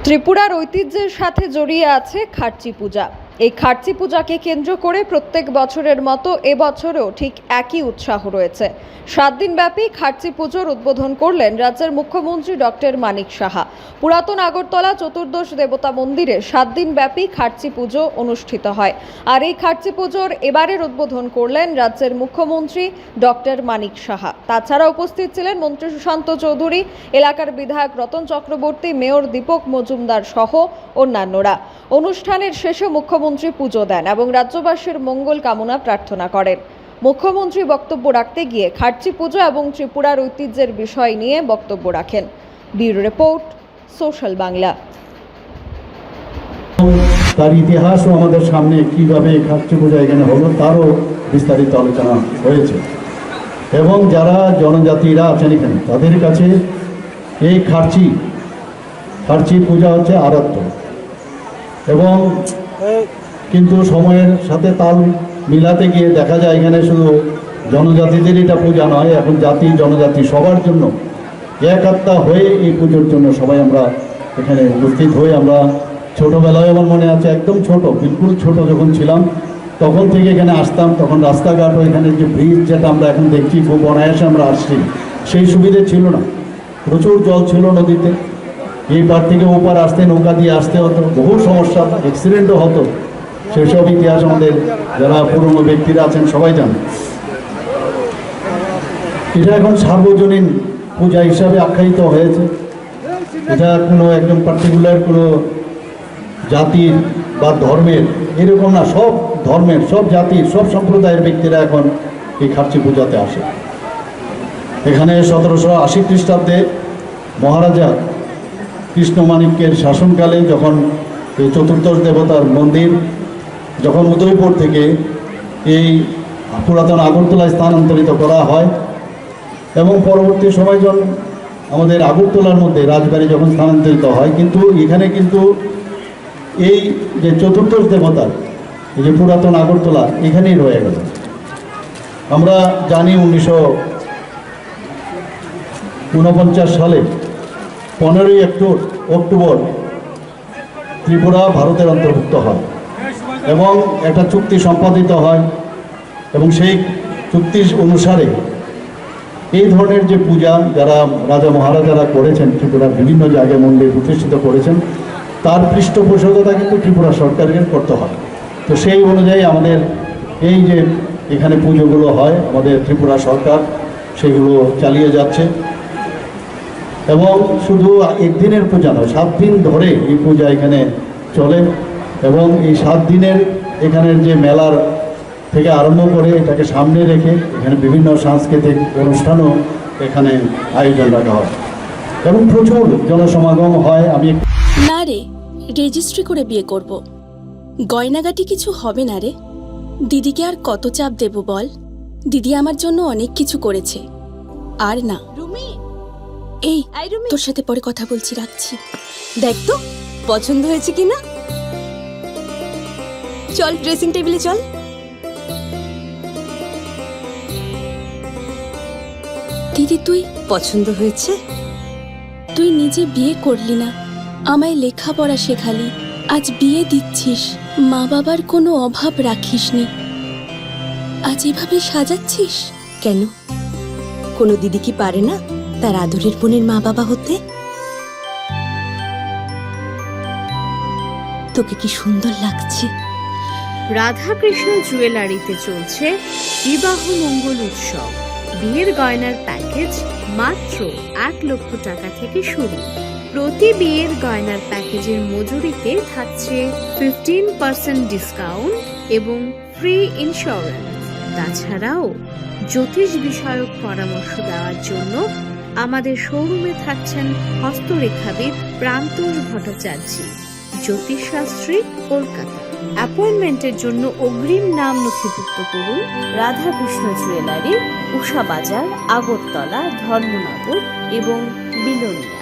ত্রিপুরার ঐতিহ্যের সাথে জড়িয়ে আছে খার্চি পূজা। এই খার্চি পূজাকে কেন্দ্র করে প্রত্যেক বছরের মতো এবছরেও ঠিক একই উৎসাহ রয়েছে। 7 দিনব্যাপী খার্চি পুজোর উদ্বোধন করলেন রাজ্যের মুখ্যমন্ত্রী ডক্টর মানিক সাহা। পুরাতন আগরতলা চতুর্দশ দেবতা মন্দিরে 7 দিনব্যাপী খার্চি পুজো অনুষ্ঠিত হয়। আর এই খার্চি পুজোর এবারের উদ্বোধন করলেন রাজ্যের মুখ্যমন্ত্রী ডক্টর মানিক সাহা। তাছাড়া উপস্থিত ছিলেন মন্ত্রী সুশান্ত চৌধুরী, এলাকার বিধায়ক রতন চক্রবর্তী, মেয়র দীপক মজুমদার সহ অন্যান্যরা। অনুষ্ঠানের শেষে মুখ্যমন্ত্রী পুজো দেন এবং রাজ্যবাসীর মঙ্গল কামনা প্রার্থনা করেন। মুখ্যমন্ত্রী বক্তব্য রাখতে গিয়ে খার্চি পুজো এবং ত্রিপুরার ঐতিহ্যের বিষয় নিয়ে বক্তব্য রাখেন। Bureau report, social Bangla. তার ইতিহাসও আমাদের সামনে কিভাবে খার্চি পূজা এখানে হলো তারও বিস্তারিত আলোচনা হয়েছে এবং যারা জনজাতিরা আছেন এখানে তাদের কাছে এই খার্চি পূজা হচ্ছে আরাধ্য এবং কিন্তু সময়ের সাথে তাল মিলাতে গিয়ে দেখা যায় এখানে শুধু জনজাতিদের এটা পূজা নয়, এখন জাতি জনজাতি সবার জন্য এক আত্মা হয়ে এই পুজোর জন্য সবাই আমরা এখানে উপস্থিত হয়ে আমরা ছোটোবেলায় আমার মনে আছে একদম ছোট, বিলকুল ছোট যখন ছিলাম তখন থেকে এখানে আসতাম। তখন রাস্তাঘাটও এখানে যে ব্রিজ যেটা আমরা এখন দেখছি খুব অনায়াসে আমরা আসছি, সেই সুবিধে ছিল না। প্রচুর জল ছিল নদীতে, এই পার থেকে ওপার আসতে নৌকা দিয়ে আসতে হতো, বহু সমস্যা, অ্যাক্সিডেন্টও হতো। সেসব ইতিহাস আমাদের যারা পুরনো ব্যক্তিরা আছেন সবাই জানেন। এটা এখন সার্বজনীন পূজা হিসাবে আখ্যায়িত হয়েছে। এটা কোনো একদম পার্টিকুলার কোনো জাতির বা ধর্মের এরকম না, সব ধর্মের, সব জাতির, সব সম্প্রদায়ের ব্যক্তিরা এখন এই খার্চি পূজাতে আসে। এখানে 1780 খ্রিস্টাব্দে মহারাজা কৃষ্ণমাণিক্যের শাসনকালে যখন এই চতুর্দশ দেবতার মন্দির যখন উদয়পুর থেকে এই পুরাতন আগরতলায় স্থানান্তরিত করা হয় এবং পরবর্তী সময় যখন আমাদের আগরতলার মধ্যে রাজবাড়ি যখন স্থানান্তরিত হয়, কিন্তু এখানে কিন্তু এই যে চতুর্দশ দেবতার এই যে পুরাতন আগরতলা এখানেই রয়ে গেল। আমরা জানি 1949 সালে 15ই অক্টোবর ত্রিপুরা ভারতের অন্তর্ভুক্ত হয় এবং একটা চুক্তি সম্পাদিত হয় এবং সেই চুক্তি অনুসারে এই ধরনের যে পূজা যারা রাজা মহারাজারা করেছেন, ত্রিপুরার বিভিন্ন জায়গায় মন্দির প্রতিষ্ঠিত করেছেন, তার পৃষ্ঠপোষকতা কিন্তু ত্রিপুরা সরকারের করতে হয়। তো সেই অনুযায়ী আমাদের এই যে এখানে পুজোগুলো হয়, আমাদের ত্রিপুরা সরকার সেগুলো চালিয়ে যাচ্ছে এবং শুধু একদিনের পূজা নয়, 7 দিন ধরে এই পূজা এখানে চলে এবং এই 7 দিনের এখানের যে মেলার থেকে আরম্ভ করে এটাকে সামনে রেখে এখানে বিভিন্ন সাংস্কৃতিক অনুষ্ঠানও এখানে আয়োজন রাখা হয় এবং প্রচুর জনসমাগম হয়। আমি না রে, রেজিস্ট্রি করে বিয়ে করব। গয়নাগাটি কিছু হবে না রে। দিদিকে আর কত চাপ দেব বল? দিদি আমার জন্য অনেক কিছু করেছে। আর না, এই তোর সাথে পরে কথা বলছি, রাখছি। দেখ তো পছন্দ হয়েছে কিনা। চল ড্রেসিং টেবিলে চল। দিদি তুই পছন্দ হয়েছে? তুই নিজে বিয়ে করলি না, আমায় লেখাপড়া শেখালি, আজ বিয়ে দিচ্ছিস, মা বাবার কোনো অভাব রাখিসনি, আজ এভাবে সাজাচ্ছিস কেন? কোনো দিদি কি পারে না তার আদরের বোনের মা বাবা হতে? তোকে কি সুন্দর লাগছে। রাধাকৃষ্ণ জুয়েলারিতে চলছে বিবাহ মঙ্গল উৎসব। বিয়ের গয়নার প্যাকেজ মাত্র 1 লক্ষ টাকা থেকে শুরু। প্রতি বিয়ের গয়নার প্যাকেজের মজুরিতে থাকছে 15% ডিসকাউন্ট এবং ফ্রি ইন্স্যুরেন্স। তাছাড়াও জ্যোতিষ বিষয়ক পরামর্শ দেওয়ার জন্য আমাদের শোরুমে থাকছেন হস্তরেখাবিদ প্রান্তোষ ভট্টাচার্য, জ্যোতিষশাস্ত্রী, কলকাতা। অ্যাপয়েন্টমেন্টের জন্য অগ্রিম নাম নথিভুক্ত করুন রাধাকৃষ্ণ জুয়েলারি, উষা বাজার, আগরতলা, ধর্মনগর এবং বিলোনিয়া।